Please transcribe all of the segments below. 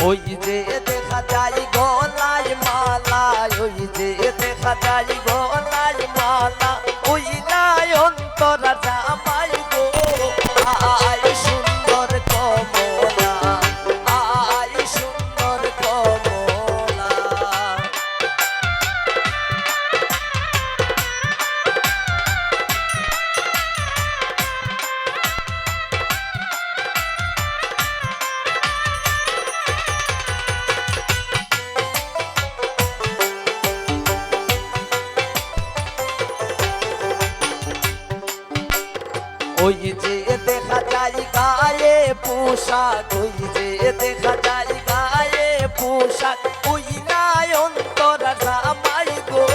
ওই যে দেখা যায় গলায় মালা, ওই যে দেখা যায় গলায় মালা, ওই নাই অন্তরা জামাই গো। আয় সুন্দর কমলা, আয় সুন্দর কমলা। ওই যে দেখা যায় গায়ে পোশাক, ওই যে দেখা যায় গায়ে পোশাক, ওই নাই অন্তরা জামাই গো।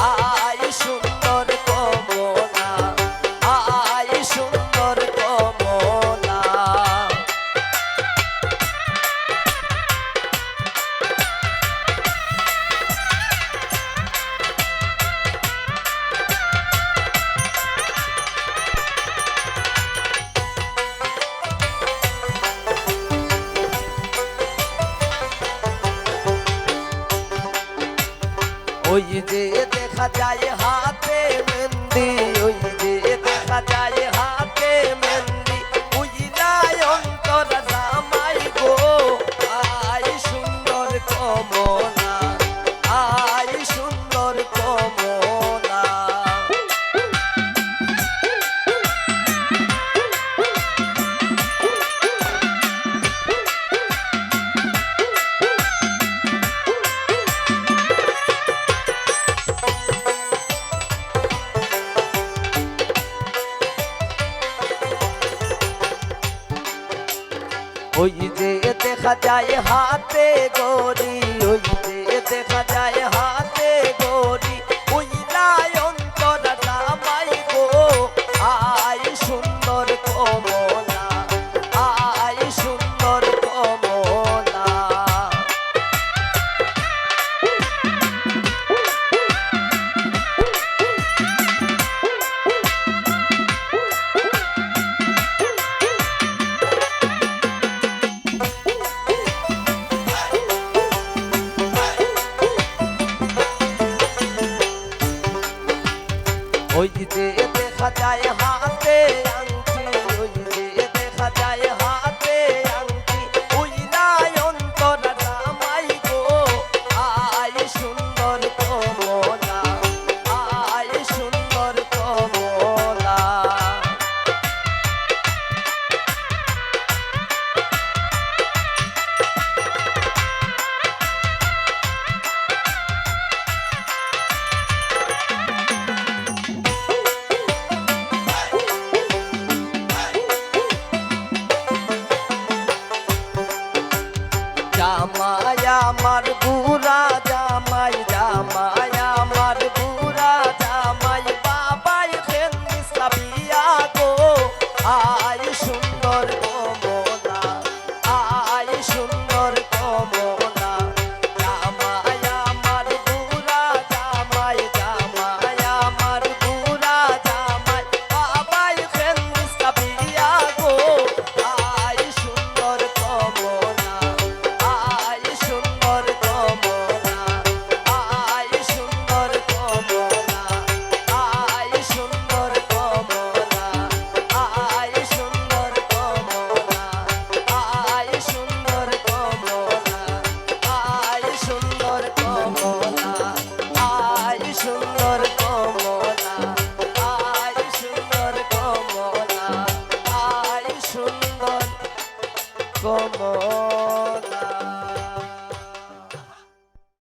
আয় সুন্দর কমলা, আয় সুন্দর কমলা। ওই যে দেখা যায় হাতে মেহেন্দি, ওই যে দেখা যায় হাতে মেহেন্দি, ওই নাই অন্তরা জামাই গো। আয় সুন্দর কমলা, আয় সুন্দর কমলা। ওই যে দেখা যায় হাতে গড়ি, ওই যে দেখা যায় হাতে